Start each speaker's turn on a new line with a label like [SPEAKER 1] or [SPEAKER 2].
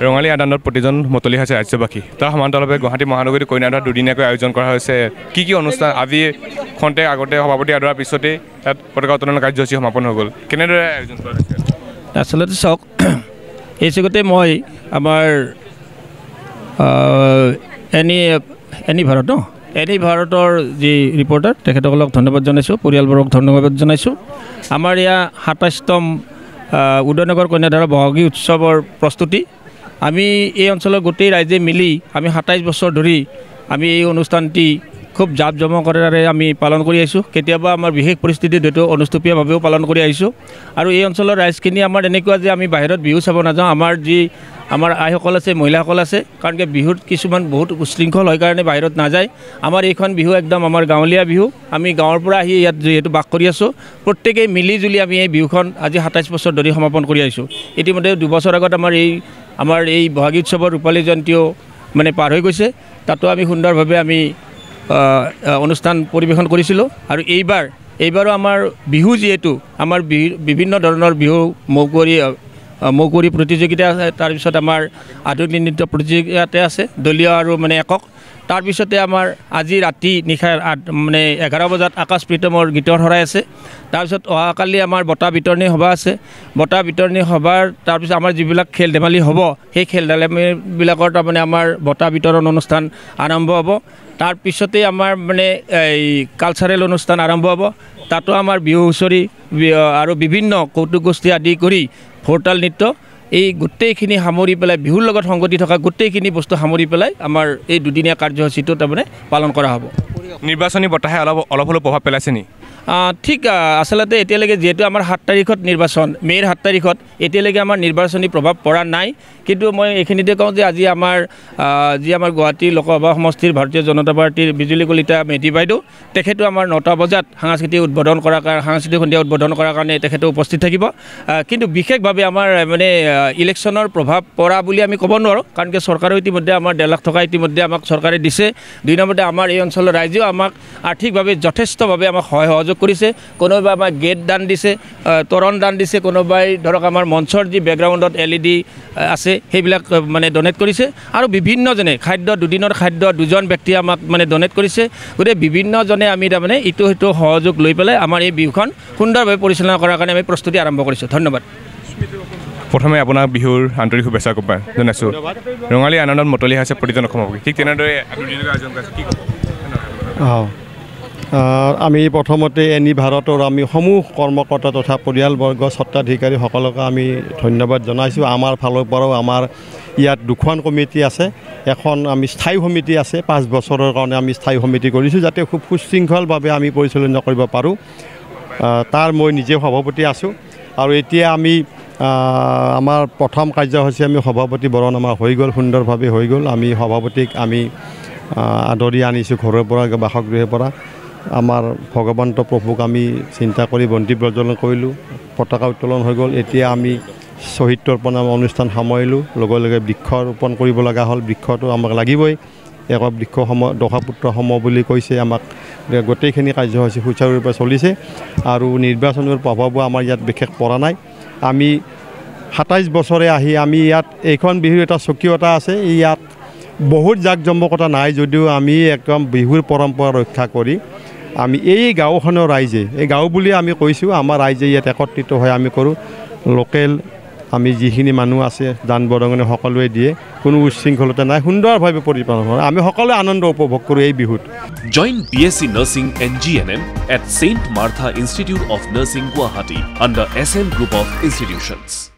[SPEAKER 1] ৰঙালী আদানত প্ৰতিজন মতলি হৈছে ৰাজ্যবাসী তাৰ সমান্তৰালভাৱে গুৱাহাটী মহানগৰীত কইনাধৰা দুদিনীয়াকৈ আয়োজন কৰা হৈছে কি অনুষ্ঠান আজি খন্তে আগতে সভাপতি আদৰাৰ পিছতেই তাত পতাকা উত্তোলন কাৰ্যসূচী সমাপন হৈ গ'ল কেনেদৰে আয়োজন কৰা হৈছে
[SPEAKER 2] আচলতে চাওক এই যুগতে মই আমাৰ এনি ভাৰতৰ যি ৰিপৰ্টাৰ তেখেতসকলক ধন্যবাদ জনাইছোঁ পৰিয়ালবৰ্গক ধন্যবাদ জনাইছোঁ আমাৰ ইয়াৰ ২৭তম উদয়নগৰ কন্যাধৰা বহাগী উৎসৱৰ প্ৰস্তুতি আমি এই অঞ্চলৰ গোটেই ৰাইজে মিলি আমি ২৭ বছৰ ধৰি আমি এই অনুষ্ঠানটি খুব জাক জমকতাৰে আমি পালন কৰি আহিছোঁ কেতিয়াবা আমাৰ বিশেষ পৰিস্থিতিত হয়তো অনুষ্টুপীয়াভাৱেও পালন কৰি আহিছোঁ আৰু এই অঞ্চলৰ ৰাইজখিনি আমাৰ এনেকুৱা যে আমি বাহিৰত বিহু চাব নাযাওঁ আমাৰ আইসকল আছে মহিলাসকল আছে কাৰণ কি বিহুত কিছুমান বহুত উশৃংখল হয় কাৰণে বাহিৰত নাযায় আমাৰ এইখন বিহু একদম আমাৰ গাঁৱলীয়া বিহু আমি গাঁৱৰ পৰা আহি ইয়াত যিহেতু বাস কৰি আছোঁ প্ৰত্যেকেই মিলি জুলি আমি এই বিহুখন আজি ২৭ বছৰ ধৰি সমাপন কৰি আহিছোঁ ইতিমধ্যে ২ বছৰ আগত আমাৰ এই বহাগী উৎসৱৰ ৰূপালী জয়ন্তীও মানে পাৰ হৈ গৈছে তাতো আমি সুন্দৰভাৱে আমি অনুষ্ঠান পৰিৱেশন কৰিছিলোঁ আৰু এইবাৰো আমাৰ বিহু যিহেতু আমাৰ বিভিন্ন ধৰণৰ বিহু মৌকুঁৱৰী প্ৰতিযোগিতা আছে তাৰপিছত আমাৰ আধুনিক নৃত্য প্ৰতিযোগিতাতে আছে দলীয় আৰু মানে একক তাৰপিছতে আমাৰ আজি ৰাতি নিশা মানে 11 বজাত আকাশ প্ৰীতমৰ গীতৰ শৰাই আছে তাৰপিছত অহাকালি আমাৰ বঁটা বিতৰণী সভা আছে বঁটা বিতৰণী সভাৰ তাৰপিছত আমাৰ যিবিলাক খেল ধেমালি হ'ব সেই খেল ধেমালিবিলাকৰ তাৰমানে আমাৰ বঁটা বিতৰণ অনুষ্ঠান আৰম্ভ হ'ব তাৰপিছতে আমাৰ মানে এই কালচাৰেল অনুষ্ঠান আৰম্ভ হ'ব তাতো আমাৰ বিহু হুঁচৰি আৰু বিভিন্ন কৌতুক গোষ্ঠী আদি কৰি ভৰতাল নৃত্য এই গোটেইখিনি সামৰি পেলাই বিহুৰ লগত সংগতি থকা গোটেইখিনি বস্তু সামৰি পেলাই আমাৰ এই দুদিনীয়া কাৰ্যসূচীটো তাৰমানে পালন কৰা হ'ব
[SPEAKER 1] নিৰ্বাচনী বতাহে অলপ হ'লেও প্ৰভাৱ পেলাইছে নি
[SPEAKER 2] ঠিক আচলতে এতিয়ালৈকে যিহেতু আমাৰ ৭ তাৰিখত নিৰ্বাচন মে'ৰ ৭ তাৰিখত এতিয়ালৈকে আমাৰ নিৰ্বাচনী প্ৰভাৱ পৰা নাই কিন্তু মই এইখিনিতে কওঁ যে আজি আমাৰ গুৱাহাটী লোকসভা সমষ্টিৰ ভাৰতীয় জনতা পাৰ্টীৰ বিজুলী কলিতা মেধি বাইদেউ তেখেতো আমাৰ ৯টা বজাত সাংস্কৃতিক সন্ধিয়া উদ্বোধন কৰাৰ কাৰণে তেখেতে উপস্থিত থাকিব কিন্তু বিশেষভাৱে আমাৰ মানে ইলেকশ্যনৰ প্ৰভাৱ পৰা বুলি আমি ক'ব নোৱাৰোঁ কাৰণ কি চৰকাৰেও ইতিমধ্যে আমাৰ ১.৫ লাখ টকা ইতিমধ্যে আমাক চৰকাৰে দিছে ২ নম্বৰতে আমাৰ এই অঞ্চলৰ ৰাইজেও আমাক আৰ্থিকভাৱে যথেষ্টভাৱে আমাক সহযোগ কৰিছে কোনোবাই আমাৰ গেট দান দিছে তৰণ দান দিছে কোনোবাই ধৰক আমাৰ মঞ্চৰ যি বেকগ্ৰাউণ্ডত LED আছে সেইবিলাক মানে ডনেট কৰিছে আৰু বিভিন্নজনে খাদ্য দুদিনৰ খাদ্য 2জন ব্যক্তিয়ে আমাক মানে ডনেট কৰিছে গতিকে বিভিন্নজনে আমি তাৰমানে ইটো সিটো সহযোগ লৈ পেলাই আমাৰ এই বিহুখন সুন্দৰভাৱে পৰিচালনা কৰাৰ কাৰণে আমি প্ৰস্তুতি আৰম্ভ কৰিছোঁ ধন্যবাদ
[SPEAKER 1] প্ৰথমে আপোনাক বিহুৰ আন্তৰিক শুভেচ্ছা জনাইছোঁ ৰঙালী আনন্দত মতলি হৈছে প্ৰতিজন অসমবাসী ঠিক তেনেদৰে আয়োজন কৰিছে কি
[SPEAKER 3] আমি প্ৰথমতে এনি ভাৰতৰ আমি সমূহ কৰ্মকৰ্তা তথা পৰিয়ালবৰ্গ স্বত্বাধিকাৰীসকলক আমি ধন্যবাদ জনাইছোঁ আমাৰ ফালৰ পৰাও আমাৰ ইয়াত 2খন কমিটি আছে এখন আমি স্থায়ী সমিতি আছে 5 বছৰৰ কাৰণে আমি স্থায়ী সমিতি কৰিছোঁ যাতে খুব সুশৃংখলভাৱে আমি পৰিচালনা কৰিব পাৰোঁ তাৰ মই নিজে সভাপতি আছোঁ আৰু এতিয়া আমি আমাৰ প্ৰথম কাৰ্যসূচী আমি সভাপতি বৰণ আমাৰ হৈ গ'ল সুন্দৰভাৱে হৈ গ'ল আমি সভাপতিক আমি আদৰি আনিছোঁ ঘৰৰ পৰা বাসগৃহৰ পৰা আমাৰ ভগৱন্ত প্ৰভুক আমি চিন্তা কৰি বন্তি প্ৰজ্বলন কৰিলোঁ পতাকা উত্তোলন হৈ গ'ল এতিয়া আমি শ্বহীদ তৰ্পণ অনুষ্ঠান সামৰিলোঁ লগে লগে বৃক্ষ ৰোপণ কৰিব লগা হ'ল বৃক্ষটো আমাক লাগিবই এক বৃক্ষ দশাপুত্ৰ সম বুলি কৈছে আমাক গোটেইখিনি কাৰ্যসূচী সুচাৰুৰূপে চলিছে আৰু নিৰ্বাচনৰ প্ৰভাৱো আমাৰ ইয়াত বিশেষ পৰা নাই আমি ২৭ বছৰে আহি আমি ইয়াত এইখন বিহুৰ এটা স্বকীয়তা আছে ইয়াত বহুত জাক জমকতা নাই যদিও আমি একদম বিহুৰ পৰম্পৰা ৰক্ষা কৰি আমি এই গাঁওখনৰ ৰাইজে এই গাঁও বুলি আমি কৈছোঁ আমাৰ ৰাইজে ইয়াত একত্ৰিত হৈ আমি কৰোঁ লোকেল আমি যিখিনি মানুহ আছে দান বৰঙণি সকলোৱে দিয়ে কোনো উচ্ছৃংখলতা নাই সুন্দৰভাৱে পৰিপালন কৰে আমি সকলোৱে আনন্দ উপভোগ কৰোঁ এই বিহুত
[SPEAKER 4] Join BSc Nursing and GNM at St. Martha Institute of Nursing Guwahati under SM Group of Institutions.